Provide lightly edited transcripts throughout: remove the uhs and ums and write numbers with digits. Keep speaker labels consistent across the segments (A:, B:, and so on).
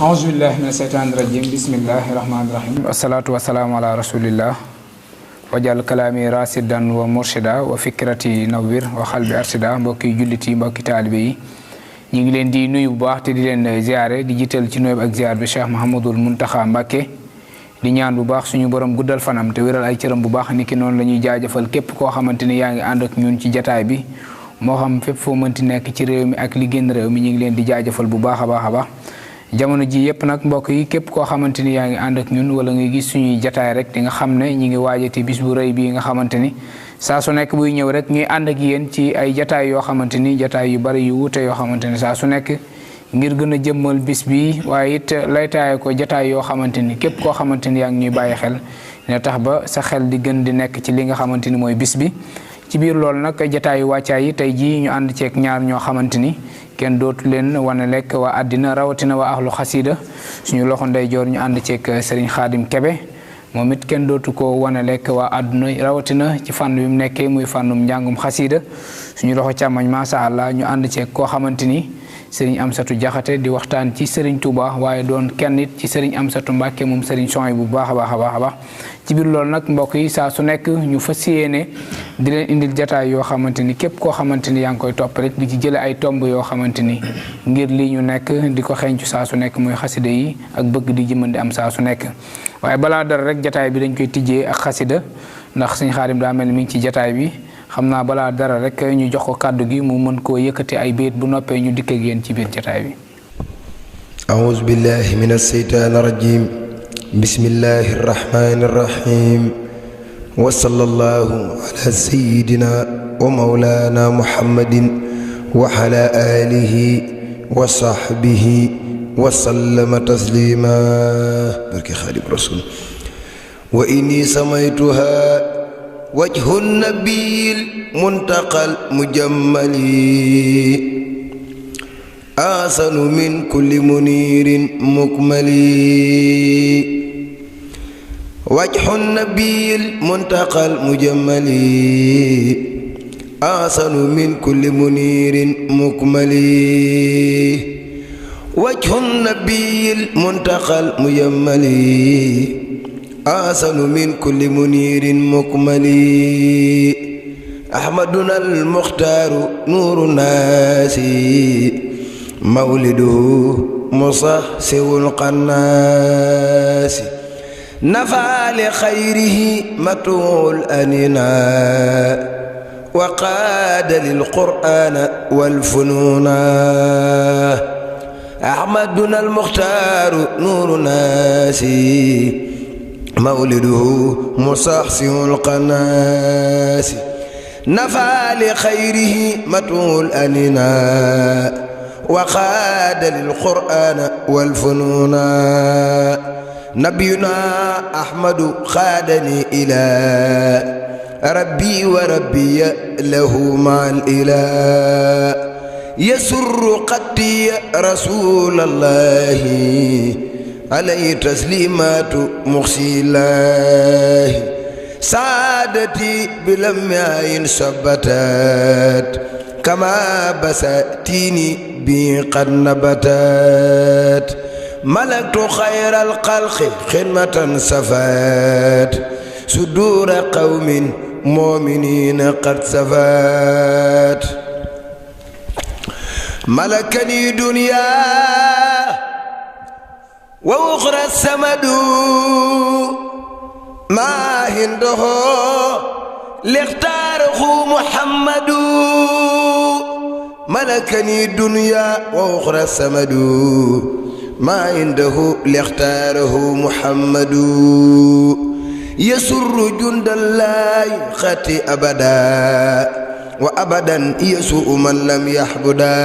A: أعوذ بالله من الشيطان الرجيم بسم الله الرحمن الرحيم والصلاة والسلام على رسول الله وجعل كلامي راشدا ومرشدا وفكرتي نوير وقلبي أرشدا mbokki julliti mbokki taalibe yi ñi ngi leen di nuyu bu baax te di leen ziaré di jiital ci nuyu ak ziar bi Cheikh Mouhamadoul Mountakha Mbacké di ñaan bu baax suñu borom guddal fanam te wéral ay cëram bu baax niki noonu lañuy jaajëfal képp koo xamanteni yaa ngi ànd ak ñun ci jataay bi moo xam fépp foo mënti nekk ci réew mi ak li génn réew mi ñi ngi leen di jaajëfal bu baax a baax jamono ji yépp nag mbokk yi képp koo xamante ni yaa ngi ànd ak ñun wala ngay gis suñuy jataay rek di nga xam ne ñi ngi waajati bis bu rëy bi nga xamante ni saa su nekk buy ñëw rek ñuy ànd ak yéen ci ay jataay yoo xamante ni jataay yu bari yu wuute yoo xamante ni saa su nekk ngir gën a jëmmal bis bi waaye it laytaaye ko jataay yoo xamante ni képp koo xamante ni yaa ngi ñuy bàyyi xel dina tax ba sa xel di gën di nekk ci li nga xamante ni mooy bis bi ci biir loolu nag jataayu wàccaay yi tey jii ñu ànd ceeg ñaar ñoo xamante ni kenn dootu leen wane lekk waa àddina rawatina waa ahlu xasida suñu loxo ndeyjoor ñu ànd ceeg Serigne Khadim Kebe moom it kenn dootu ko wane lekk waa àdduna rawatina ci fànn bi mu nekkee muy fànnum njàngum xasida suñu loxo càmmoñ macha allah ñu ànd ceeg koo xamante ni Serigne Amsatou Diakhaté di waxtaan ci Serigne Touba waaye doon kenn it ci Serigne Amsatou Mbacké moom Serigne Souhaïbou bu baax a baax ci biir loolu nag mbokk yi saa su nekk ñu fas yéene di leen indil jataay yoo xamante ni képp koo xamante ni yaa ngi koy topp rek di ci jële ay tomb yoo xamante ni ngir lii ñu nekk di ko xeeñcu saa su nekk muy xasida yi ak bëgg di jëmën di am saa su nekk waaye balaa dara rek jataay bi dañ koy tijjee ak xasida ndax Serigne Khadim daa mel ni mi ngi ci jataay bi xam naa balaa dara rek ñu jox ko kàddu gi mu mën koo yëkkati ay béet bu noppee ñu dikk ak yéen ci biir jataay bi
B: a'uuzu billahi minas shaytaanir rajiim bismillahi irrahmani irrahim wa sallallahu ala sayidina wa maulana muhammadin wa ala alihi wa sahbihi wa sallama taslima barke Xaadim rasul wa inni samaytuha wajhu nabiyil muntaqal mujammali ahsanu min kulli munirin mukmali وجه النبي المنتقى المجمل أحسن من كل منير مكمل وجه النبي المنتقى المجمل أحسن من كل منير مكمل أحمدنا المختار نور الناس مولده مصحصح القناس نفع لخيره متوع الأننا وقاد للقرآن والفنون أحمدنا المختار نور الناس مولده مصحصح القناس نفع لخيره متوع الأننا وقاد للقرآن والفنون نبينا أحمد خادني إلى ربي وربي له مع الإله يسر قدي رسول الله عليه تسليمات مخشي الله سعادتي بلم عين ثبتت كما بساتيني بي قد نبتت ملكت خير الخلق خدمة سفات صدور قوم مؤمنين قد سفات ملكني دنيا وأخرى السمد ما هنده لاختاره محمد ملكني دنيا وأخرى السمد ما عنده لاختاره محمد يسر جند الله خطي أبدا وأبدا يسوء من لم يحبدا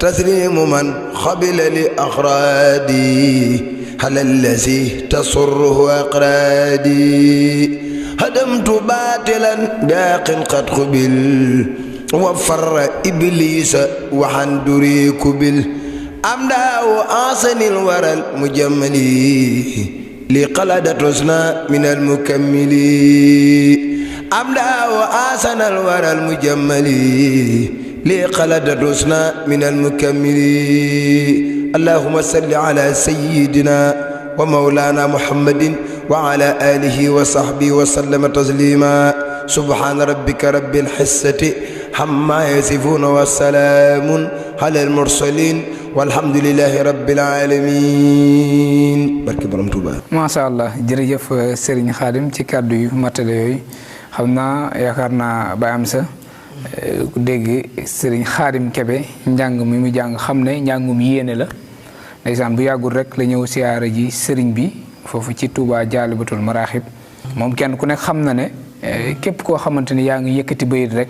B: تسليم من خبل لأخرادي على الذي تسره أقرادي هدمت باطلا باق قد قبل وفر إبليس وحن دري كبل أمداه أحسن الورى المجمل لقلدت حسنى من المكمل أمداه أحسن الورى المجمل لقلدت حسنى من المكمل اللهم صل على سيدنا ومولانا محمد وعلى آله وصحبه وسلم تسليما سبحان ربك رب العزة عما يصفون والسلام على المرسلين والحمد لله رب العالمين barke borom Touba.
A: macha allah jërëjëf Serigne Khadim ci kàddu yu matale yooyu xam naa yaakaar naa ba am sa ku dégg Serigne Khadim Kebe njàng mi mu jàng xam ne njàngum yéene la ndeysaan bu yàggul rek la ñëw siyaara ji Serigne bi foofu ci Touba Jaalibatul Maraaxib moom kenn ku nekk xam na ne képp koo xamante ni yaa ngi yëkkati bayit rek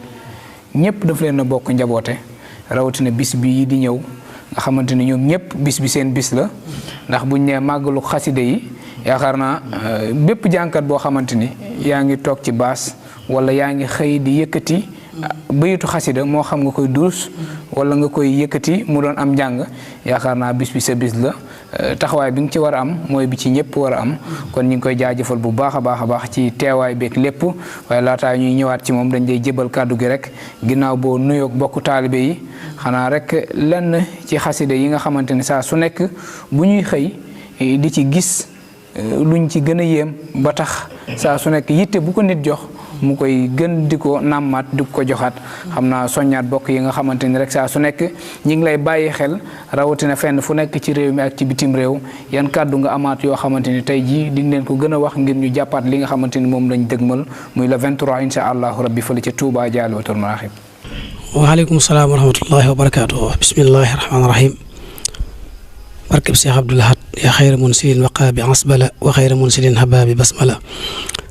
A: ñëpp daf leen a bokk njaboote rawatina bis bi di ñëw nga xamante ni ñoom ñëpp bis bi seen bis la ndax buñ ne màggalu xaside yi yaakaar naa bépp jànkat boo xamante ni yaa ngi toog ci baas wala yaa ngi xëy di yëkkati bayitu xasida moo xam nga koy durus wala nga koy yëkkati mu doon am njàng yaakaar naa bis bi sa bis la taxawaay bi nga ci war a am mooy bi ci ñëpp war a am kon ñu ngi koy jaajëfal bu baax a baax ci teewaay beeg lépp waaye laataa ñuy ñëwaat ci moom dañ lay jébal kàddu gi rek ginnaaw boo nuyoog bokku taalibe yi xanaa rek lenn ci xasida yi nga xamante ni saa su nekk bu ñuy xëy di ci gis luñ ci gën a yéem ba tax saa su nekk yitte bu ko nit jox mu koy gën di ko nàmmaat di ko joxaat xam naa soññaat bokk yi nga xamante ni rek saa su nekk ñi ngi lay bàyyi xel rawatina fenn fu nekk ci réew mi ak ci bitim réew yan kàddu nga amaat yoo xamante ni tey jii di leen ko gën a wax ngir ñu jàppaat li nga xamante ni moom lañ dëgmal muy le 23 incha allahu rabbi fële ca Touba Jaalibatul Maraaxib.
C: waaleykum salaam wa rahmatullahi wa barakaatuh. bismillahi rahmaani rahim. barkeb Cheikh Abdoul Ahad yaa xayra munsilin waqa bi asbala wa xayra munsilin haba bi basmala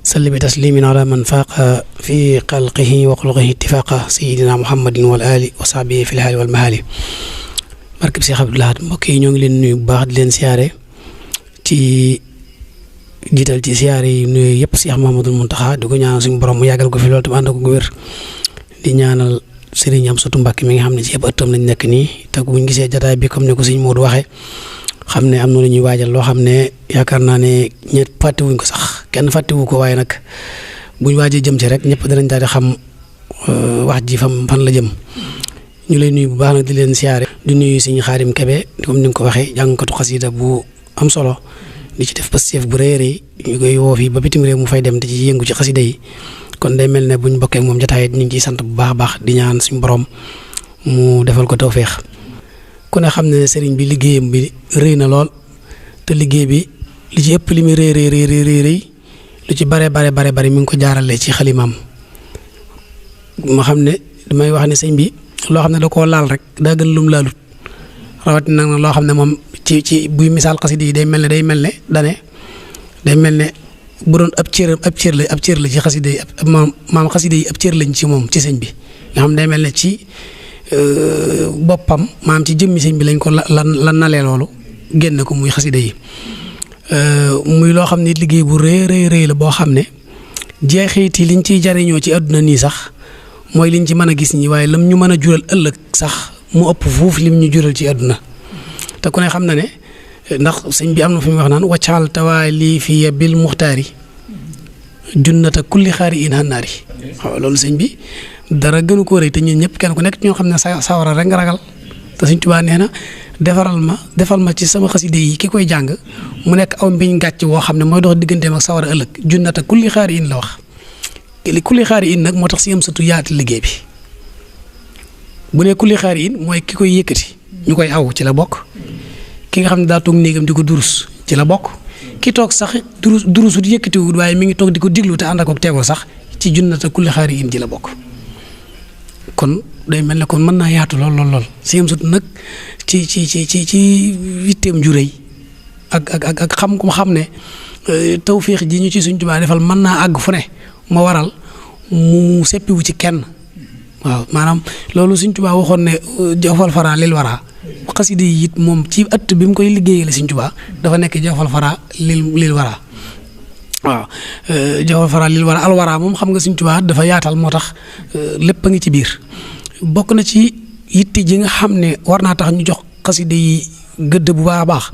C: salli bi taslimin ala man faaqa fi xalqihi wa xulqihi ittifaaqa sayidina muhammadin wal ali wa sahbihi fi lhaali wal mahaali barkeb Cheikh Abdoul Ahad mbokk yi ñoo ngi leen nuyu bu baax di leen siyaare ci jiital ci siyaare yi nuyu yëpp Cheikh Mouhamadoul Mountakha di ko ñaanal suñu borom mu yàggal ko fi loolu tam ànd ko wér di ñaanal Serigne Amsatou Mbacké mi nga xam ne ci yëpp ëttam lañ nekk nii te buñ gisee jataay bi comme ne ko Serigne Modou waxee xam ne am na lu ñuy waajal loo xam ne yaakaar naa ne ñett fàttewuñ ko sax kenn fàttewu ko waaye nag buñ waajee jëm ci rek ñëpp danañ daal di xam wax ji fan la jëm ñu lay nuyu bu baax nag di leen siyaare di nuyu Serigne Khadim Kebe comme ni nga ko waxee jàngkatu xasida bu am solo di ci def pastef bu rëy a rëy ñu koy woo fii ba bitim réew mu fay dem te ci yëngu ci xasida yi kon day mel ne buñ bokkee moom jotaay ñu ngi ciy sant bu baax a baax di ñaan suñu borom mu defal ko tawféex ku ne xam ne sëriñ bi liggéeyam bi rëy na lool te liggéey bi li ci ëpp li muy rëy lu ci bare mi ngi ko jaarale ci xalimaam ma xam ne damay wax ne sëñ bi loo xam ne da koo laal rek daa gën lum laalut rawatina nag loo xam ne moom ci buy misaal xasida yi day mel ne bu doon ab cër la ci xasida yi maam xasida yi ab cër lañ ci moom ci sëñ bi nga xam day mel ne ci boppam maam ci jëmmi sëñ bi lañ ko lan nalee loolu génn ko muy xasida yi muy loo xam ne liggéey bu rëy la boo xam ne jeexit yi liñ ciy jariñoo ci àdduna nii sax mooy liñ ci mën a gis ñi waaye lam ñu mën a jural ëllëg sax mu ëpp fuuf lim ñu jural ci àdduna te ku ne xam na ne ndax sëñ bi am na fu muy wax naan waccaal tawaali fi bil muxtaari junnata kulli xaari in hannaari waaw loolu sëñ bi dara gënu koo rëy te ñun ñëpp kenn ku nekk ñoo xam ne sawara rek nga ragal te Sëñ Tuubaa nee na defal ma ci sama xaside yi ki koy jàng mu nekk aw mbiñ gàcc woo xam ne mooy dox digganteem ak sawara ëllëg junnata kulli xaari in la wax kulli xaari in nag moo tax si am satu yaati liggéey bi bu ne kulli xaari in mooy ki koy yëkkati ñu koy aw ci la bokk ki nga xam ne daa toog néegam di ko durus ci la bokk ki toog sax durusut yëkkatiwut waaye mi ngi toog di ko diglu te ànd ak tegoo sax ci junnata kulli xaari in ji la bokk kon day mel ne kon mën naa yaatu lool si am sut nag ci yitteem ju rëy ak xam ko xam ne tawféex ji ñu ci Sëñ Tuubaa defal mën naa àgg fu ne ma waral mu seppiwu ci kenn waaw maanaam loolu Sëñ Tuubaa waxoon ne jawfal fara lil wara xasida yi it moom ci ëtt bi mu koy liggéeyale Sëñ Tuubaa dafa nekk jawfal fara lil wara waaw jawfal fara lil wara alwara moom xam nga Sëñ Tuubaa dafa yaatal moo tax lépp a ngi ci biir bokk na ci yitte ji nga xam ne war naa tax ñu jox xasida yi gëdd bu baax a baax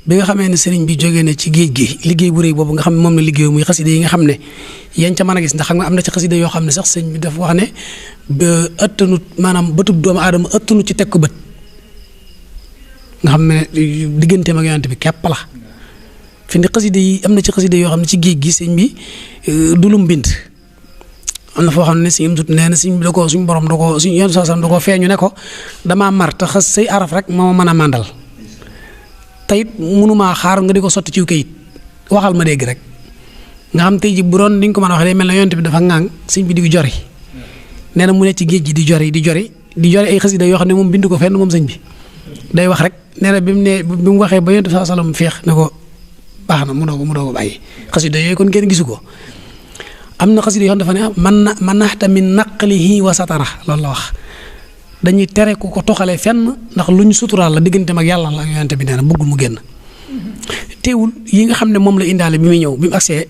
C: bi nga xamee ne sëriñ bi jógee na ci géej gi liggéey bu rëy boobu nga xam ne moom la liggéey muy xasida yi nga xam ne yañ ca mën a gis ndax xam nga am na ci xasida yoo xam ne sax sëriñ bi dafa wax ne ba ëttanut maanaam bëtub doomu aadama ëttanu ci teg ko bët nga xam ne digganteem ak yonent bi képp la fi ne xasida yi am na ci xasida yoo xam ne ci géej gi sëriñ bi du lum bind am na foo xam ne si im tut nee na sëriñ bi da ko suñu borom da ko suñu yoon sasam da ko feeñu ne ko damaa mar te xas say araf rek moo mën a màndal tayit mënumaa xaar nga di ko sotti ciw kayit waxal ma dégg rek nga xam tey ji bu doon diñ ko mën a waxee day mel ne yonent bi dafa ŋaang sëñ bi di jori nee na mu ne ci géej gi di jori ay xasida yoo xam ne moom bind ko fenn moom sëñ bi day wax rek nee na bi mu waxee ba yonent bi saa salaam feex ne ko baax na mu doo ko bàyyi xasida yooyu kon kenn gisu ko am na xasida yoo xam dafa ne man naxta min naqlihi wa satara loolu la wax dañuy tere ku ko toxalee fenn ndax lu ñu suturaal la digganteem ak yàlla la ak yonent bi nee na bëggul mu génn teewul yi nga xam ne moom la indaale bi muy ñëw bi mu agsee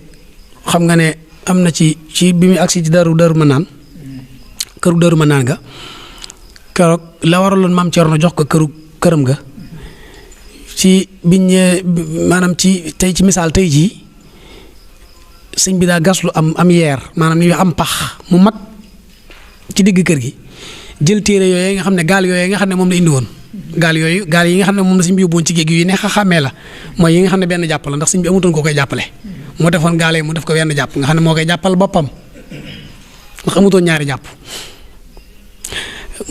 C: xam nga ne am na ci bi muy agsi ci daru ma naan këru daru ma naan ga keroog la waraloon maam Cerno jox ko këram ga ci biñ maanaam ci tey ci misaal tey jii sëñ bi daa gaslu am yeer maanaam ni am pax mu mag ci digg kër gi jël téere yooyu nga xam ne gaal yooyu nga xam ne moom la indi woon gaal yi nga xam ne moom la sëñ bi yóbbuwoon ci géej gi yu neex a xàmmee la mooy yi nga xam ne benn jàpp la ndax sëñ bi amutoon koo koy jàppale moo defoon gaal yi mu def ko benn jàpp nga xam ne moo koy jàppal boppam ndax amutoon ñaari jàpp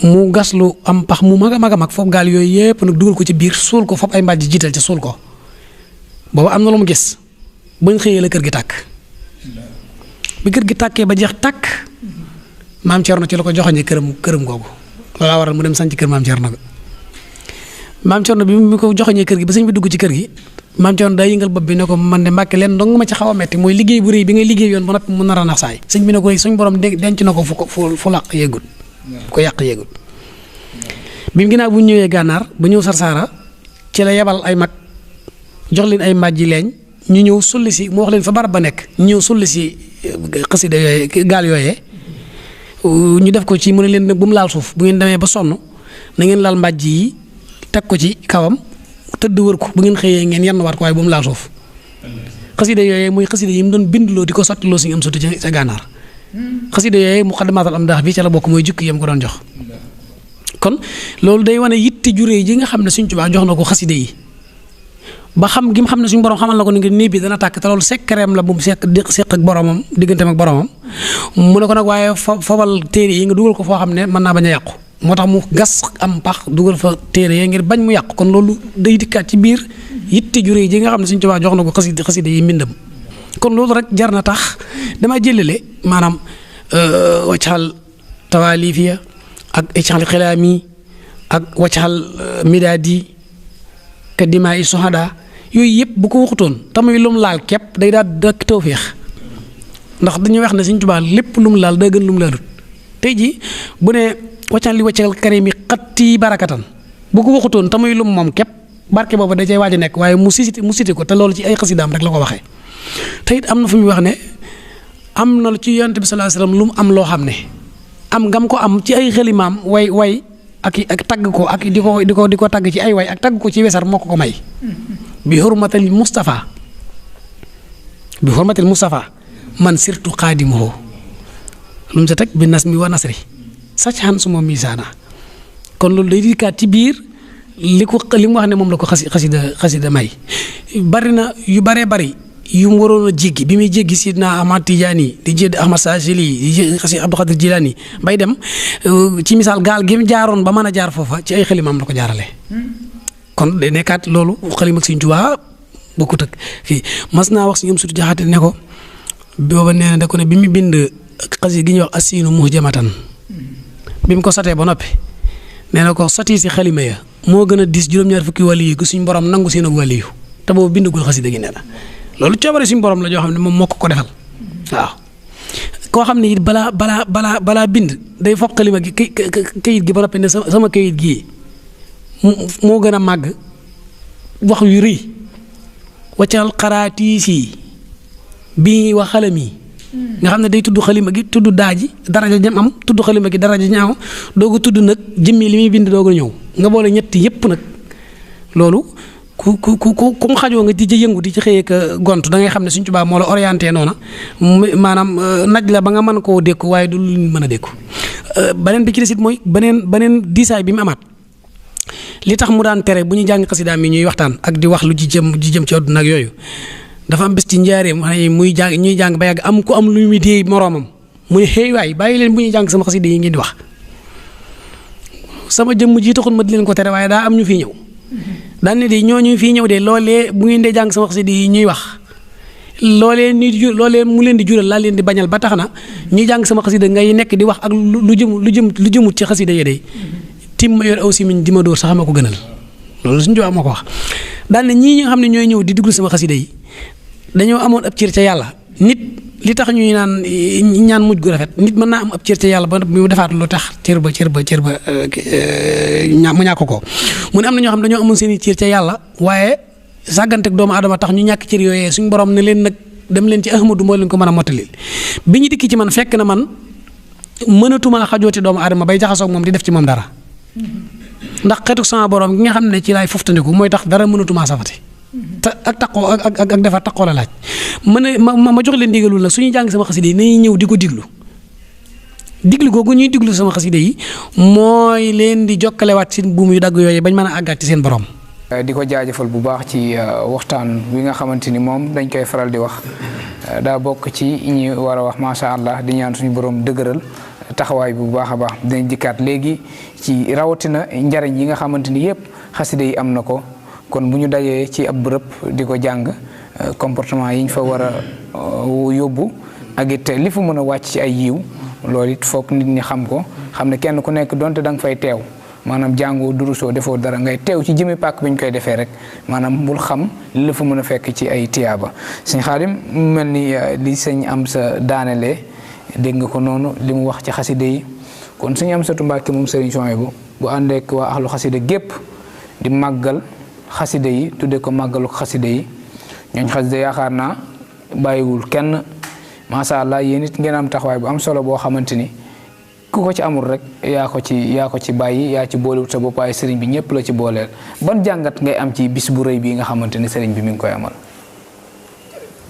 C: mu gaslu am pax mu mag a mag foofu gaal yooyu yëpp nag dugal ko ci biir suul ko foofu ay mbàjj jiital ca suul ko boobu am na lu mu gis bañ xëyee la kër gi tàkk bi kër gi tàkkee ba jeex tàkk maam Cerno ci la ko joxoñee këram googu loolaa waral mu dem sanc kër maam Cerno ga maam Cerno bi mu ko joxoñee kër gi ba sëñ bi dugg ci kër gi maam Cerno daa yëngal bopp bi ne ko man de Mbàkke leen dong ma ci xaw a metti mooy liggéey bu rëy bi ngay liggéey yoon ba noppi mu nar a nax saay sëñ bi ne ko suñ borom denc na ko fu làq yéegul ko yàq yéegul bi mu ginnaaw bu ñëwee gànnaar ba ñëw Sarsara ci la yebal ay mag jox leen ay mbàjji leeñ ñu ñëw sulli si mu wax leen fa barab ba nekk ñu ñëw sulli si xasida yooyee gaal yooyee ñu def ko ci mu ne leen bu mu laal suuf bu ngeen demee ba sonn na ngeen laal mbàjj yi teg ko ci kawam tëdd wër ko bu ngeen xëyee ngeen yenn waat ko waaye bu mu laal suuf xasida yooyee muy xasida yi mu doon bindloo di ko sottiloo si am sotti ca gànnaar xasida yooyee muqaddamatul amdaax bi ca la bokk mooy jukki yam ko doon jox kon loolu day wane yitte juree ji nga xam ne Sëñ Tuubaa jox na ko xasida yi ba xam gi mu xam ne suñu borom xamal na ko ni nga néeg bi dana tàkk te loolu sekkareem la bu mu seq ak boromam digganteem ak boromam mu ne ko nag waaye fobal téere yi nga dugal ko foo xam ne mën naa bañ a yàqu moo tax mu gas am pax dugal fa téere yi ngir bañ mu yàqu kon loolu day dikkaat ci biir yitte juree ji nga xam ne Sëñ Tuubaa jox na ko xasida yi mbindam kon loolu rek jar na tax dama jëlale maanaam waccaxal tawaalifiya ak iccaxal xilaami ak waccaxal midaadi ka dimaa i sohada yooyu yëpp bu ko waxutoon tamuy lum laal képp day daal dakk tawféex ndax dañuy wax ne Sëñ Tuubaa lépp lum laal daa gën lum laalut tey ji bu ne waccan li waccal karimi xatti barakatan bu ko waxutoon tamuy lum moom képp barke boobu da cay waaj a nekk waaye mu cité ko te loolu ci ay xasidaam rek la ko waxee te it am na fu muy wax ne am na ci Yonent bi sallallahu alayhi wasallam lu mu am loo xam ne am ngam ko am ci ay xelimaam way ak tagg ko ak di ko tagg ci ay way ak tagg ko ci wesar moo ko may bi hurmatil Mustafa man sirtu xaadimuhu lu mu sa teg bi nasmi wa nasri sac xan suma misaana kon loolu day dikkaat ci biir li mu wax ne moom la ko xasida may bari na yu baree bari yu mu waroon a jéggi bi muy jéggi Sidna Ahmad Tijaani di jéggi Ahmad Saasili di jéggi Abdul Xaadir Jilaani bay dem ci misaal gaal gi mu jaaroon ba mën a jaar foofa ci ay xalimaam la ko jaarale kon day nekkaat loolu xalima ak Sëñ Tuubaa bokkut ak fii mas naa wax si ñoom sutu jaxate ne ko booba nee na da ko ne bi mu bind xasida gi ñuy wax Asiinu Muhjamatan bi mu ko sotee ba noppi nee na ko soti si xalima ya moo gën a diis juróom-ñaar fukki wàllu yi ku suñ borom nangu seen ak wàllu yu te boobu bindagul xasida gi nee na loolu coobare suñu borom la joo xam ne moom moo ko defal waaw koo xam ne it balaa bind day foog xalima gi kayit gi ba noppi ne sama kayit gii moo gën a màgg wax yu rëy waccal xaraatiisi bii wa xalami nga xam ne day tudd xalima gi tudd daaji daraja jam am tudd xalima gi daraja ñaaw dooga tudd nag jëmmi li muy bind dooga ñëw nga boole ñetti yépp nag loolu ku mu xajoo nga di ci yëngu di ci xëyee ka gont da ngay xam ne Sëñ Tuubaa moo la orienté noona maanaam naj la ba nga mën koo dékku waaye du lu mën a dékku beneen bi ci des it mooy beneen diisaay bi mu amaat li tax mu daan tere bu ñu jàng xasidaam yi ñuy waxtaan ak di wax lu ci jëm ci àdduna ak yooyu dafa am bés ci njaareem muy jàng ñuy jàng ba yàgg am ku am lu muy dee moroomam mu ne xëy waay bàyyi leen bu ñuy jàng sama xasida yi ngeen di wax sama jëmm ji taxul ma di leen ko tere waaye daa am ñu fii ñëw daan ne de ñooñu fii ñëw de loolee bu ngeen dee jàng sama xasida yi ñuy wax loolee mu leen di jural laa leen di bañal ba tax na ñuy jàng sama xasida ngay nekk di wax ak lu jëmut ci xasida yi de tim ma yor aw si miñ di ma dóor sax ma ko gënal loolu suñu jox moo ko wax daan ne ñii ñi nga xam ne ñooy ñëw di duglu sama xasida yi dañoo amoon ab cër ca yàlla nit li tax ñuy naan ñaan mujj gu rafet nit mën naa am ab cër ca yàlla ba mu defaat lu tax cër ba mu ñàkk ko mu ne am na ñoo xam dañoo amoon seen i cër ca yàlla waaye sàgganteeg doomu aadama tax ñu ñàkk cër yooyee suñu borom ne leen nag dem leen ci Ahmadu moo leen ko mën a mottalil bi ñu dikki ci man fekk na man mënatumaa xajooti doomu aadama bay jaxasoo ak moom di def ci moom dara ndax xeetu sama borom gi nga xam ne ci laay foftandiku mooy tax dara mënatumaa safati te ak taqoo ak defar taqoo la laaj ma jox leen ndigalul nag suñuy jàng sama xasida yi nañuy ñëw di ko diglu googu ñuy diglu sama xasida yi mooy leen di jokkalewaat seen buum yu dagg yooyu bañ mën a àggaat ci seen borom.
A: di ko jaajëfal bu baax ci waxtaan wi nga xamante ni moom dañ koy faral di wax daa bokk ci ñi war a wax macha allah di ñaan suñu borom dëgëral taxawaay bi bu baax a baax dinañ dikkaat léegi ci rawatina njariñ yi nga xamante ni yëpp xasida yi am na ko. kon bu ñu dajee ci ab bërëb di ko jàng comportement yi ñu fa war a yóbbu ak it li fa mën a wàcc ci ay yiw loolu it foog nit ñi xam ko xam ne kenn ku nekk donte da nga fay teew maanaam jàngoo durusoo defoo dara ngay teew ci jëmi pàkk bi ñu koy defee rek maanaam bul xam li la fa mën a fekk ci ay tiyaaba sëñ Xaadim mu mel ni li sëñ am sa daanelee dégg nga ko noonu li mu wax ci xasida yi kon sëñ am sa Mbàkke moom sëriñ Souhaïbou bu àndeek waa axlu xasida gépp di màggal xasida yi tudde ko màggalu xasida yi ñooñ xasida yaakaar naa bàyyiwul kenn macha allah yéen it ngeen am taxawaay bu am solo boo xamante ni ku ko ci amul rek yaa ko ci bàyyi yaa ci boolewut sa bopp waaye sëriñ bi ñëpp la ci booleel ban jàngat ngay am ci bis bu rëy bii nga xamante ni sëriñ bi mi ngi koy amal.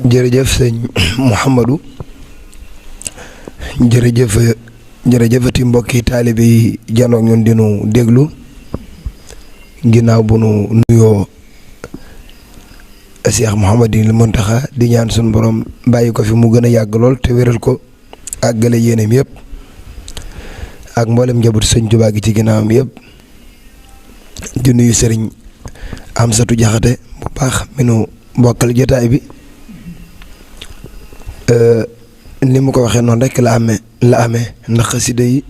B: jërëjëf sëñ Mouhamadou jërëjëfati mbokki taalibe yi janoog ñun dinu déglu ginnaaw bu nu nuyoo Cheikh Mouhamadul Mountakha di ñaan suñu borom bàyyi ko fi mu gën a yàgg lool te wéral ko àggale yéeneem yëpp ak mboolem njabootu sëñ Tuubaa gi ci ginnaawam yëpp di nuyu sëriñ Amsatu Jaxate bu baax mi nu mbokkal jotaay bi ni mu ko waxee noonu rek la amee ndax xasida yi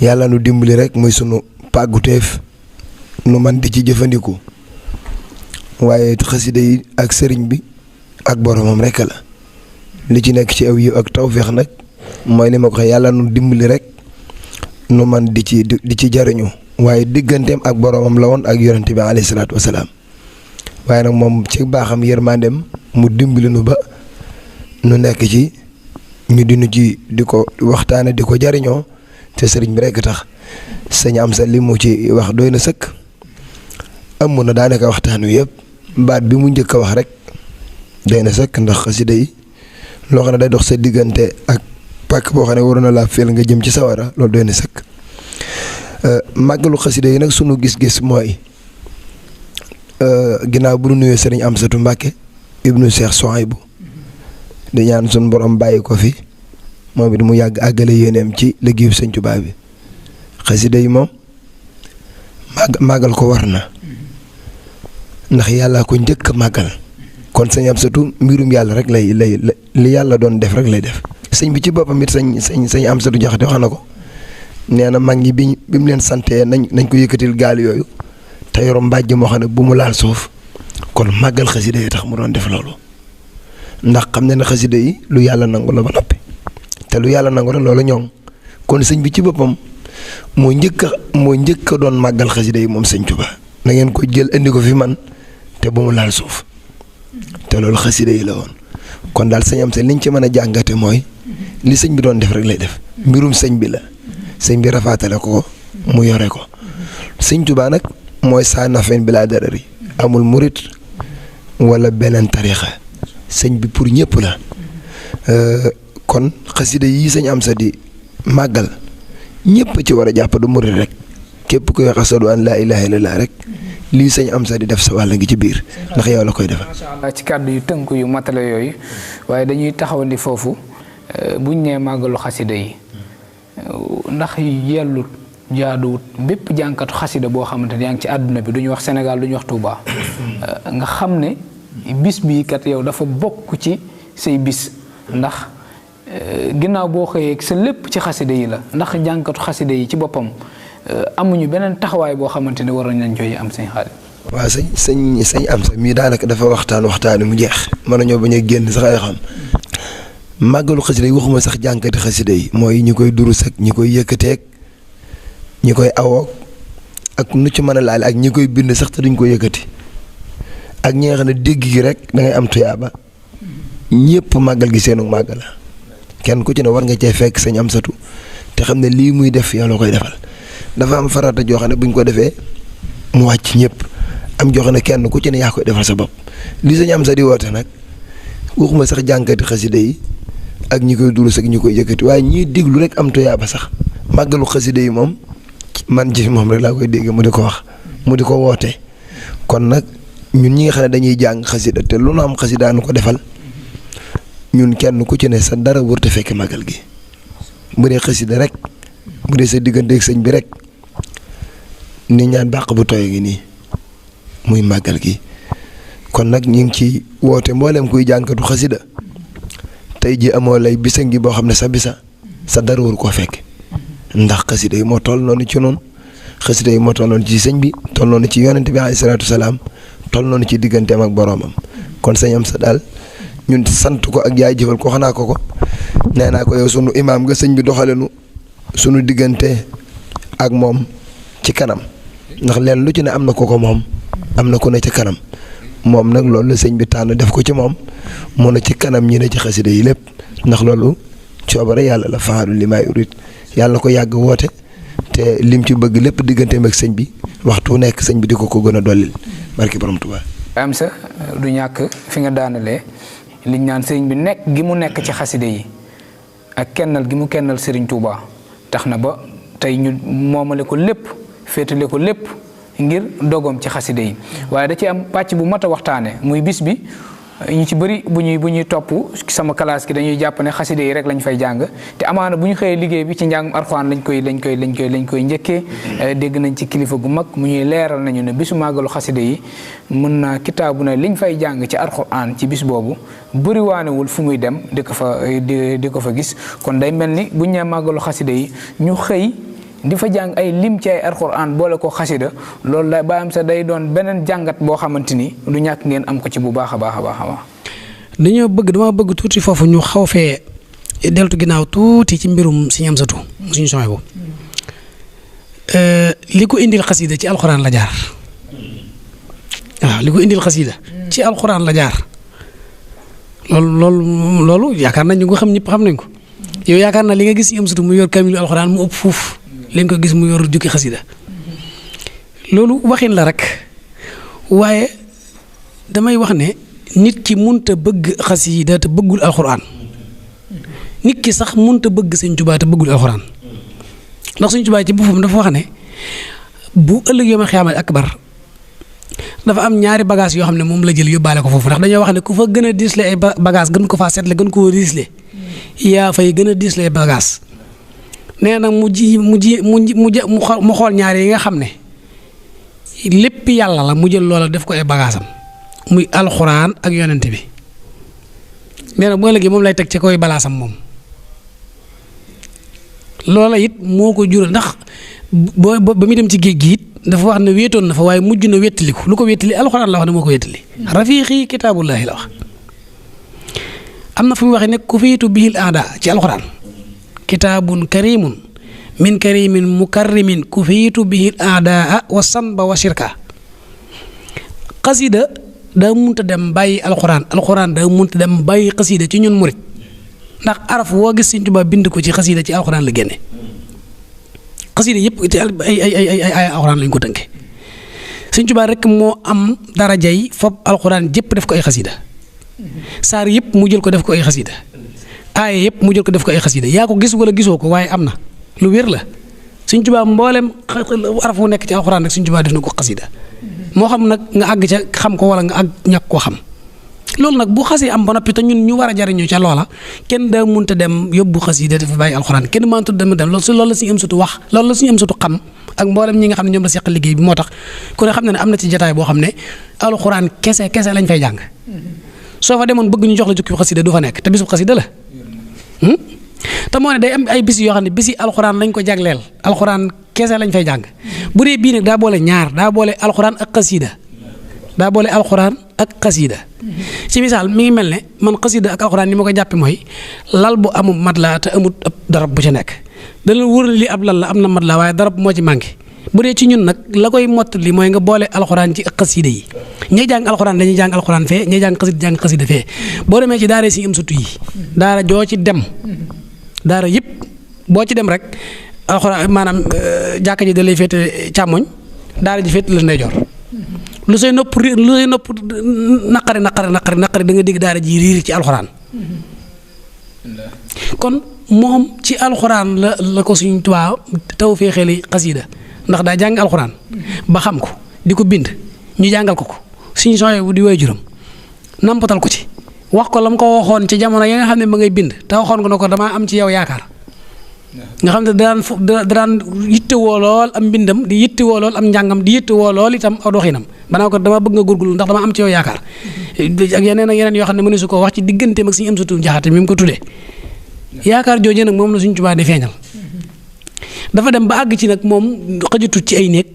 B: yàlla nu dimbali rek muy sunu pàgguteef nu man di ci jëfandiku waaye xasida yi ak sëriñ bi ak boromam rek la li ci nekk ci aw yiw ak tawféex nag mooy li ma ko waxee yàlla nu dimbali rek nu man di ci jariñu waaye digganteem ak boromam la woon ak yonente bi alayhi salaatu wasalaam waaye nag moom ci baaxam yërmandeem mu dimbali nu ba nu nekk ci ñu dinu ci di ko waxtaane di ko jariñoo te sëriñ bi rekk tax sëñ am sa li mu ci wax doy na sëkk amoon na daanaka waxtaan wi yëpp baat bi mu njëkk a wax rek doy na sëkk ndax xasida yi loo xam ne day dox sa diggante ak pàkk boo xam ne waroon na laa feel nga jëm ci sawara loolu doy na sëkk màggalu xasida yi nag sunu gis-gis mooy ginnaaw bu nu nuyoo sëriñ Amsatu Mbàkke ibnu Cheikh Souhaïbou di ñaan sunu borom bàyyi ko fi moom it mu yàgg àggale yéeneem ci liggéeyu sëñ Tuubaa bi xasida yi moom màggal ko war na ndax yàlla ko njëkk a màggal kon sëñ Amsatu mbirum yàlla rek lay li yàlla doon def rek lay def sëñ bi ci boppam it sëñ Amsatu Jaxate wax na ko nee na mag ñi bi mu leen santee nañ ko yëkkatil gaal yooyu te yoro mbàjj moo xam ne bu mu laal suuf kon màggal xasida yi tax mu doon def loolu ndax xam na ne xasida yi lu yàlla nangu la ba noppi te lu yàlla nangu rek loolu ñoŋ kon sëñ bi ci boppam moo njëkk a doon màggal xasida yi moom sëñ Tuubaa na ngeen ko jël indi ko fi man te bu mu laal suuf te loolu xasida yi la woon kon daal sëñ am sa liñ ci mën a jàngate mooy li sëñ bi doon def rek lay def mbirum sëñ bi la sëñ bi rafaatale ko mu yore ko sëñ Tuubaa nag mooy saa nafeen bi laa darari amul murit wala beneen tariixa sëñ bi pour ñëpp la kon xasida yi sëñ am sa di màggal ñëpp ci war a jàpp du murit rek képp kuy wax asadu an laa ilaaha illallaah rek lii sëñ am sa di def sa wàll ngi ci biir ndax yow la koy defal.
A: macha allah ci kàddu yu tënk yu matale yooyu waaye dañuy taxawandi foofu buñ nee màggalu xasida yi ndax yellut jaaduwut bépp jànkatu xasida boo xamante ne yaa ngi ci àdduna bi duñu wax Sénégal duñu wax Touba nga xam ne bis bii kat yow dafa bokk ci say bis ndax ginnaaw boo xëyee sa lépp ci xasida yi la ndax jànkatu xasida yi ci boppam amuñu beneen taxawaay boo xamante ne war nañ koy am sëñ Xaadim.
B: waaw sëñ am sa mii daanaka dafa waxtaan mu jeex mën nañoo bañ a génn sax ay xam màggalu xasida yi waxuma sax jànkati xasida yi mooy ñi koy durus ak ñi koy yëkkateeg ñi koy awoog ak nu ci mën a laal ak ñi koy bind sax te duñ ko yëkkati ak ñi nga xam ne dégg gi rek da ngay am tuyaaba ñëpp màggal gi seenu màggal la kenn ku ci ne war nga cee fekk sëñ am satu te xam ne lii muy def yow la koy defal dafa am farata joo xam ne buñ ko defee mu wàcc ñëpp am joo xam ne kenn ku ci ne yaa koy defal sa bopp li sëñ am sa di woote nag waxuma sax jànkati xasida yi ak ñi koy durus ak ñi koy yëkkati waaye ñiy déglu rek am tuyaaba sax màggalu xasida yi moom man ci moom rek laa koy dégg mu di ko wax mu di ko woote kon nag ñun ñi nga xam ne dañuy jàng xasida te lu nu am xasida nu ko defal ñun kenn ku ci ne sa dara wërte fekk màggal gi bu dee xasida rek bu dee sa digganteeg sëñ bi rek ni ñaan bàq bu tooy gi nii muy màggal gi kon nag ñu ngi ci woote mboolem kuy jànkatu xasida tey ji amoo lay bisa ngi boo xam ne sa bisa sa dara wër koo fekk ndax xasida yi moo toll noonu ci noonu xasida yi moo toll noonu ci sëñ bi toll noonu ci yonent bi alayhi salaatu salaam toll noonu ci digganteem ak boroomam kon sëñ am sa daal ñun sant ko ak yaay jëfal ko xanaa ko nee naa ko yow sunu imaam nga sëñ bi doxalenu sunu diggante ak moom ci kanam ndax leen lu ci ne am na ko moom am na ku ne ci kanam moom nag loolu la sëñ bi tànn def ko ci moom mu ne ci kanam ñi ne ci xasida yi lépp ndax loolu coobare yàlla la faalu li may urit yàlla ko yàgg woote te lim ci bëgg lépp digganteem ak sëñ bi waxtu nekk sëñ bi di ko gën a dollil barki borom Tuubaa.
A: am sa du ñàkk fi nga daanalee liñ naan sëriñ bi nekk gi mu nekk ci xasida yi ak kennal gi mu kennal sëriñ Tuubaa tax na ba tey ñu moomale ko lépp féetale ko lépp ngir dogoom ci xasida yi waaye da ci am pàcc bu mat a waxtaane muy bis bi ñu ci bëri bu ñuy topp sama classe gi dañuy jàpp ne xasida yi rek lañ fay jàng te amaana bu ñu xëyee liggéey bi ci njàngum Alxuraan lañ koy njëkkee dégg nañ ci kilifa gu mag mu ñuy leeral nañu ne bisu màggalu xasida yi mën naa kitaabu na liñ fay jàng ci Alxuraan ci bis boobu bëri waanewul fu muy dem di ko fa gis kon day mel ni buñ nee màggalu xasida yi ñu xëy di fa jàng ay lim ci ay Alxuraan boole ko xasida loolu la ba am sa day doon beneen jàngat boo xamante ni lu ñàkk ngeen am ko ci bu baax a baax a baax a baax.
C: dama bëgg tuuti foofu ñu xaw fee deltu ginnaaw tuuti ci mbirum Sëñ Amsatu suñu soxee ko li ko indil xasida ci Alxuraan la jaar waaw li ko indil xasida ci Alxuraan la jaar loolu yaakaar nañ ñu ko xam ñëpp xam nañ ko yow yaakaar naa li nga gis Sëñ Amsatu mu yor kamilu Alxuraan mu ëpp fuuf leen ko gis mu yor jukki xasida loolu waxin la rek waaye damay wax ne nit ki munta bëgg xasida te bëggul alxuraan nit ki sax munta bëgg Sëñ Tuubaa te bëggul alxuraan ndax Sëñ Tuubaa ci boppam dafa wax ne bu ëllëg yooma xiyaamal akbar dafa am ñaari bagage yoo xam ne moom la jël yóbbaale ko foofu ndax dañoo wax ne ku fa gën a diisle ay bagage gën ko faa seetle gën koo diisle yaa fay gën a diisle ay bagage nee nag mu xool ñaar yi nga xam ne lépp yàlla la mu jël loola def ko ay bagaasam muy alxuraan ak yonent bi nee na boo léegi moom lay teg ci koy balaasam moom loola it moo ko jural ndax ba muy dem ci géej gi it dafa wax ne wéetoon na fa waaye mujj na wéttaliku lu ko wéttali alxuraan la wax ne moo ko wéttali rafiixi kitaabullaahi la wax am na fu mu waxee ne kufiitu bihil aada ci alxuraan kitaabun karimun min karimin mukarrimin kufiitu bihil aadaa wa sanba wa shirka xasida daa munta dem bàyyi alxuraan daa munta dem bàyyi xasida ci ñun murit ndax araf woo gis Sëñ Tuubaa bind ko ci xasida ci alxuraan la génne xasida yëpp ci ay alxuraan lañ ko tënke Sëñ Tuubaa rek moo am darajay fop alxuraan jëpp def ko ay xasida saar yëpp mu jël ko def ko ay xasida aaya yëpp mu jël ko def ko ay xasida yaa ko gis wala gisoo ko waaye am na lu wér la Sëñ Tuubaa mboolem araf wu nekk ci alxuraan rek Sëñ Tuubaa def na ko xasida moo xam nag nga àgg ca xam ko wala nga àgg ñàkk koo xam loolu nag bu xasee am ba noppi te ñun ñu war a jariñu ca loola kenn daa munta dem yóbbu xasida dafa bàyyi alxuraan kenn mënatu dem loolu la suñu am sutu wax loolu la suñu am sutu xam ak mboolem ñi nga xam ne ñoom la seq liggéey bi moo tax ku ne xam ne am na ci jataay boo xam ne alxuraan kese lañ fay jàng soo fa demoon bëgg ñu jox la jukki xasida du fa nekk te bisub xasida la te moo ne day am ay bis yoo xam ne bisi alxuraan lañ ko jagleel alxuraan kese lañ fay jàng bu dee bii nag daa boole ñaar daa boole alxuraan ak xasida ci misaal mi ngi mel ne man xasida ak alxuraan ni ma ko jàppe mooy lal bu amul mat la te amut ab darab bu ca nekk dana wóor li ab lal la am na mat la waaye darab moo ci manqué bu dee ci ñun nag la koy mottali mooy nga boole alxuraan ci ak xasida yi ñay jàng alxuraan dañuy jàng alxuraan fee ñay jàng xasida fee boo demee ci daara si am sutu yi daara joo ci dem daara yëpp boo ci dem rek alxuraan maanaam jàkka ji da lay féete càmmoñ daara ji féete la ndeyjoor lu say nopp naqari da nga dégg daara ji riir ci alxuraan kon moom ci alxuraan la ko Sëñ Tuubaa taw fee xeli xasida ndax daa jàng alxuraan ba xam ko di ko bind ñu jàngal ko suñu sooy bu di woy juróom nampatal ko ci wax ko la mu ko waxoon ci jamono ya nga xam ne ma ngay bind te waxoon ko ne ko damaa am ci yow yaakaar nga xam ne daan yittewoo lool am mbindam di yittewoo lool am njàngam di yittewoo lool itam aw doxinam banaa ko dama bëgg nga góorgóorlu ndax dama am ci yow yaakaar ak yeneen yoo xam ne mënu su ko wax ci digganteem ak Sëñ Amsatu Jaxate mi mu ko tuddee yaakaar jooju nag moom la Sëñ Tuubaa di feeñal dafa dem ba àgg ci nag moom xajatut ci ay néeg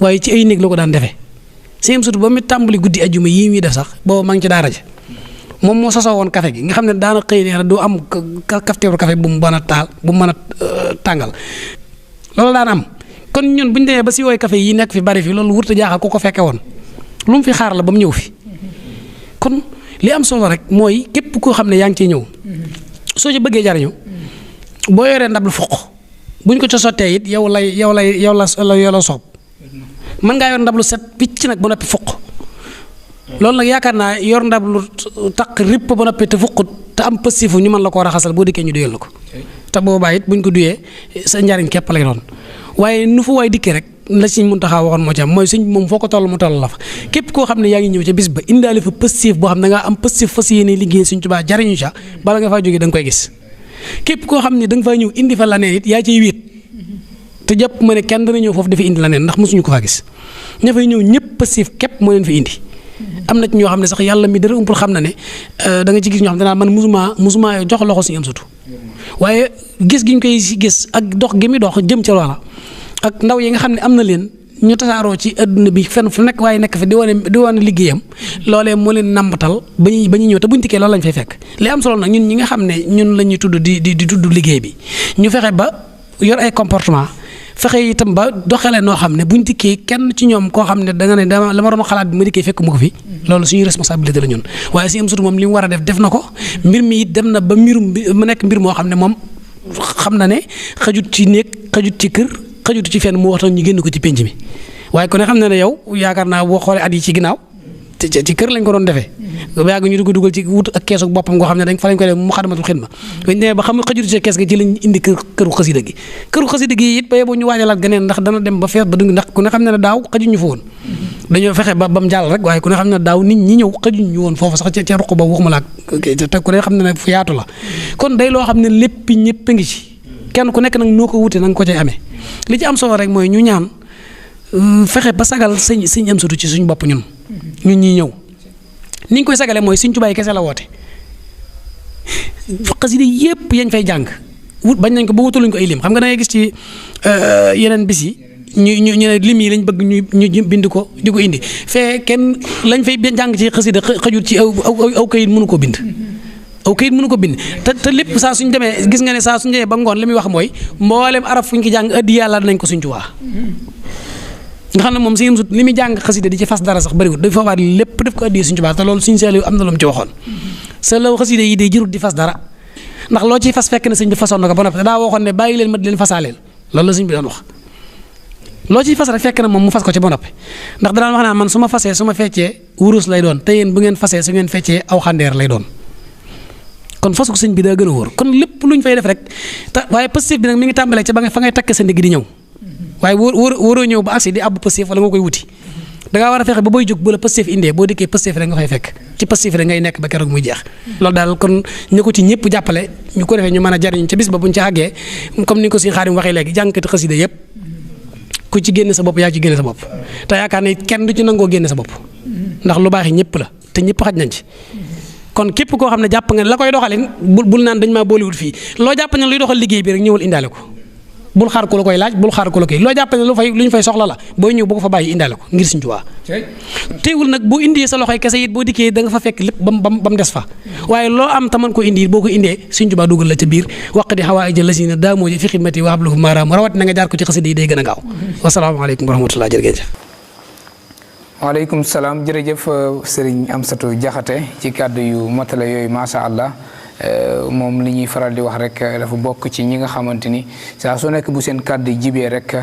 C: waaye ci ay néeg la ko daan defee Sëñ Amsatu ba mu tàmbali guddi ajjuma yii muy def sax booba maa ngi ci daara ja moom moo sosoo woon café gi nga xam ne daana xëy nee na du am kafteeru café bu mu mën a taal bu mu mën a tàngal loolu daan am kon ñun bu ñu demee ba si wooy café yi nekk fi bari fi loolu wurta jaaxal ku ko fekke woon lu mu fi xaar la ba mu ñëw fi kon li am solo rek mooy képp koo xam ne yaa ngi ciy ñëw soo ci bëggee jariñu boo yoree ndab lu fuq buñ ko ca sottee it yow la soob mën ngaa yor ndab lu set picc nag ba noppi fuq loolu nag yaakaar naa yor ndab lu taq ripp ba noppi te fuqut te am pësifu ñu mën la koo raxasal boo dikkee ñu duyal la ko te boobaa it buñ ko duyee sa njariñ képp lay doon waaye nu fu waay dikkee rek la Sëñ Muntaxa waxoon moo ci am mooy sëñ moom foo ko toll mu toll la fa képp koo xam ne yaa ngi ñëw ca bis ba indaale fa pësif boo xam ne da ngaa am pësif fas yéene liggéey Sëñ Tuubaa jariñu ca bala nga faa jógee da nga koy gis képp koo xam ne da nga faa ñëw indi fa laneen it yaa ciy wéet te jàpp ma ne kenn dana ñëw foofu dafa indi laneen ndax mosuñu ko faa gis ña fay ñëw ñëpp pësif képp moo leen fi indi am na ci ñoo xam ne sax yàlla mi dara umpul xam na ne da nga ci gis ñoo xam ne danaa man musuma jox loxo Sëñ Amsatu waaye gis gi ñu koy gis ak dox gi mi dox jëm ca loola ak ndaw yi nga xam ne am na leen ñu tasaaroo ci adduna bi fenn fu nekk waaye nekk fi di wane liggéeyam loolee moo leen nambatal ba ñu ñëw te buñ tikkee loolu lañ fay fekk li am solo nag ñun ñi nga xam ne ñun la ñuy tudd di tudd liggéey bi ñu fexe ba yor ay comportement fexe itam ba doxalee noo xam ne buñ tikkee kenn ci ñoom koo xam ne da nga ne dama la ma doon xalaat bi ma dikkee fekk mu ko fi loolu suñu responsabilité la ñun waaye Sëñ Amsatu moom li mu war a def na ko mbir mi it dem na ba mu nekk mbir moo xam ne moom xam na ne xajut ci néeg xajut ci kër xajut ci fenn mu waxtaan ñu génn ko ci penc mi waaye ku ne xam ne ne yow yaakaar naa boo xoolee at yi ci ginnaaw ci kër lañ ko doon defee ba yàgg ñu dugal ci wut ak keesu boppam goo xam ne dañ fa lañ ko def mu xadamatul xidma bañ demee ba xam xajut ci kees gi ci lañ indi këru xasida gi it ba yeboo ñu waajalaat geneen ndax dana dem ba fees ba dugg ndax ku ne xam ne ne daaw xajuñ ñu fa woon dañoo fexe ba mu jàll rek waaye ku ne xam ne daaw nit ñi ñëw xajuñ ñu woon foofu sax ca ruq ba waxuma laak te ku ne xam ne fu yaatu la kon day loo xam ne lépp ñëpp a ngi ci kenn ku nekk nag noo ko wute na nga ko cay amee li ci am solo rek mooy ñu ñaan fexe ba sagal Sëñ Amsatu ci suñu bopp ñun ñii ñëw ni ñu koy sagalee mooy Sëñ Tuubaa kese la woote xasida yépp yañ fay jàng bañ nañ ko ba wutaluñ ko ay lim xam nga da ngay gis ci yeneen bis yi ñu ne lim yi lañ bëgg ñu bind ko di ko indi fee kenn lañ fay jàng ci xasida xajut ci aw kayit mënu koo bind aw kayit mënu ko bind te lépp saa suñ demee gis nga ne saa suñ demee ba ngoon li muy wax mooy mboolem arab fuñ ko jàng addi yàlla nañ ko Sëñ Tuubaa nga xam ne moom si li muy jàng xasida di ci fas dara sax bëriwul dafa war lépp def ko addi Sëñ Tuubaa te loolu suñ seelu am na lu mu ci waxoon sa law xasida yi day jërut di fas dara ndax loo ciy fas fekk ne sëñ bi fasoon na ko ba noppi daa waxoon ne bàyyi leen ma di leen fasaaleel loolu la sëñ bi doon wax loo ciy fas rek fekk na moom mu fas ko ci ba noppi ndax danaan wax naa man su ma fasee su ma feccee wurus lay doon te yéen bu ngeen fasee su ngeen feccee aw xandeer lay doon kon fasu ko sëñ bi daa gën a wóor kon lépp lu ñu fay def rek te waaye positif bi nag mi ngi tàmbalee ca ba nga fa ngay takk sa ndigg di ñëw waaye wóoroo ñëw ba agsi di àbb positif wala nga koy wuti da ngaa war a fexe ba booy jóg bu la positif indee boo dikkee positif rek nga fay fekk ci positif rek ngay nekk ba keroog muy jeex loolu daal kon ñu ko ci ñëpp jàppale ñu ko defee ñu mën a jariñ ca bis ba buñ ci àggee comme ni ko Sëñ Xaadim waxee léegi jàngkati xasida yëpp ku ci génne sa bopp yaa ci génne sa bopp te yaakaar ne kenn du ci nangoo génne sa bopp ndax lu baax yi ñëpp la te ñëpp xaj nañ ci kon képp koo xam ne jàpp nga ne la koy doxalin bul naan dañ maa boolewut fii loo jàpp ne luy doxal liggéey bi rek ñëwal indaale ko bul xaar ko la koy laaj bul xaar ko la koy loo jàpp ne lu ñu fay soxla la booy ñëw bu ko fa bàyyi indaale ko ngir Sëñ Tuubaa teewul nag boo indee sa loxoy kese it boo dikkee da nga fa fekk lépp ba mu des fa waaye loo am te mën ko indi boo ko indee Sëñ Tuubaa dugal la ca biir waq di xawaa jël la si ne daa mooji fi xidmati wa hablahu maaraam rawat na nga jaar ko ci xasida yi day gën a gaaw wasalaamaaleykum wa rahmatullah jërëjëf.
A: waaleykum salaam jërëjëf Serigne Amsatou Diakhaté ci kàddu yu matale yooyu macha allah. moom li ñuy faral di wax rek dafa bokk ci ñi nga xamante ni saa su nekk bu seen kàddu jibee rek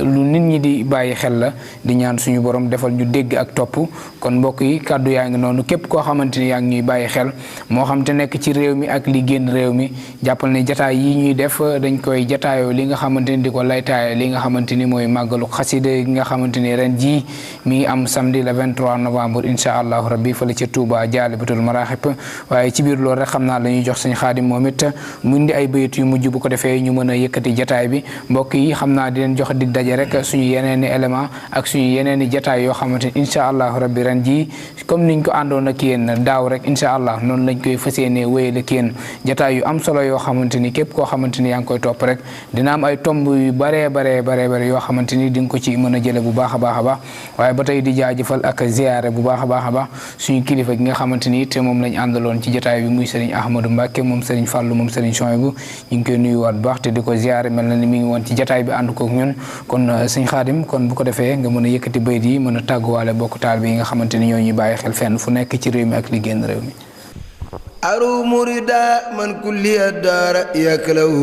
A: lu nit ñi di bàyyi xel la di ñaan suñu borom defal ñu dégg ak topp kon mbokk yi kàddu yaa ngi noonu képp koo xamante ni yaa ngi ñuy bàyyi xel moo xam te nekk ci réew mi ak li génn réew mi jàppal ne jataay yi ñuy def dañ koy jataayoo li nga xamante ni di ko laytaayoo li nga xamante ni mooy màggalu xasida gi nga xamante ni ren jii mi ngi am samedi le 23 novembre incha allahu rabbi fële ca Touba Jaalibatul Maraaxib waaye ci biir loolu rek xam naa la ñuy jox Sëñ Xaadim moom it mu indi ay bayit yu mujj bu ko defee ñu mën a yëkkati jataay bi mbokk yi xam naa di leen jox dig daje rek suñu yeneen i élément ak suñu yeneen i jataay yoo xamante ni incha allahu rabbi ren jii comme niñ ko àndoon ak yéen daaw rek incha allah noonu lañ koy fas yéenee wéyal ak yéen jataay yu am solo yoo xamante ni képp koo xamante ni yaa ngi koy topp rek dina am ay tomb yu baree yoo xamante ni di nga ko ci mën a jële bu baax a baax a baax waaye ba tey di jaajëfal ak ziyaare bu baax a baax suñu kilifa gi nga xamante ni te moom lañ àndaloon ci jataay bi muy Serigne Ahmadou Mbacke moom Serigne Fallou moom Serigne Chouaïbou ñu ngi koy nuyuwaat bu baax te di ko ziyaare mel na ni mi ngi woon ci jataay bi ànd kook ñun kon Sëñ Xaadim kon bu ko defee nga mën a yëkkati bayit yi mën a tàgguwaale bokk taal bi yi nga xamante ni ñoo ñuy bàyyi xel fenn fu nekk ci réew mi ak li génn réew mi
B: aru murida man kulli addaara yaklaw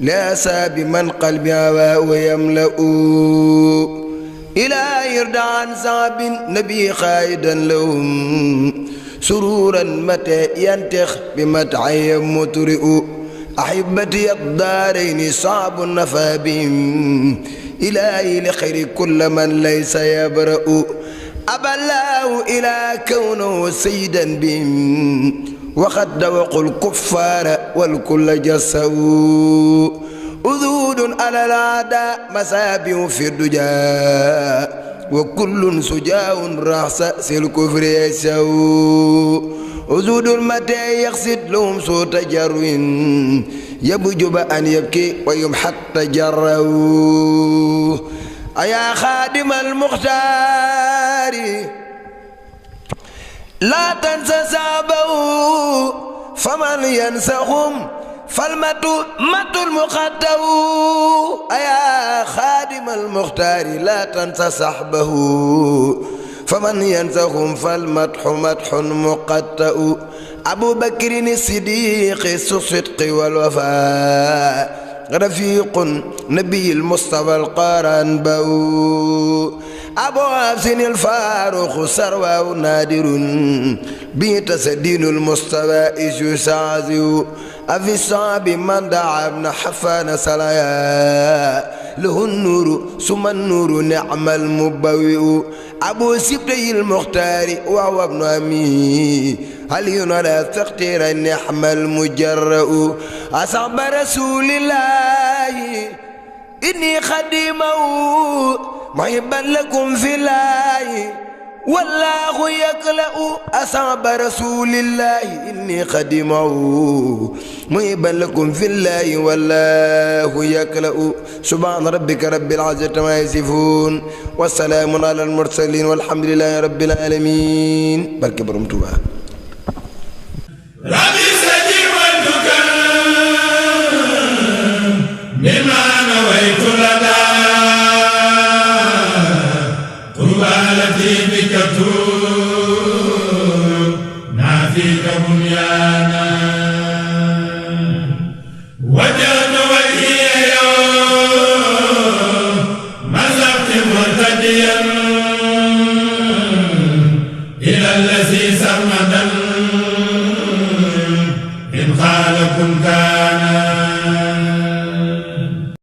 B: la saabi man qalbi awa wa yamla'u ila irdaan saabin nabi xaayidan lahum sururan mate yantex bi mat'ay mutri'u ahibati ad-daarayni saabu nafa bihim ilaahi li xayri kulla man laysa yabra'u aballahu ila kawnahu sayyidan bihim waxad dawaqul kuffaara wal kulla jassa'u uduudun alal aadaa masaabihu fi dujaa wa kullun sujaa'un raxsa sil kufri yasaw uduudun matee yaxsid lahum suu tajarruin yabjuba an yabki wa yumhat tajarraw ayaa xaadimal muxtaari laa tansa saabahu faman yansaxum falmatu matul muqaddawu ayaa xaadimal muxtaari laa tansa saxbahu faman yansaxum falmatxu matxun muqaddawu abu bakrin siddiqi su sidqi wal wafaa rafiqun nabiyil mustafa alqaran baw abu hafsin alfaaruq sarwaaw naadirun bi tasaddiinul mustafa isu saaziw afi saabi man daa ibna xafaana salaya lahu nuuru suma nuuru ni'mal mubawwi'u abu sibtayil muxtaari wa huwa ibnu ami aliyun ala taqtira ni'mal mujarra'u asaba rasulillahi inni xadimahu muhibban lakum fillahi wallahu yakla'u asaba rasulillahi inni xadimahu muhibban lakum fillahi wallahu yakla'u subhana rabbika rabbil izzati amma yasifun wa salaamun ala al mursalin walhamdulillahi rabbil alamin barke borom Tuuba
D: إن خالق كان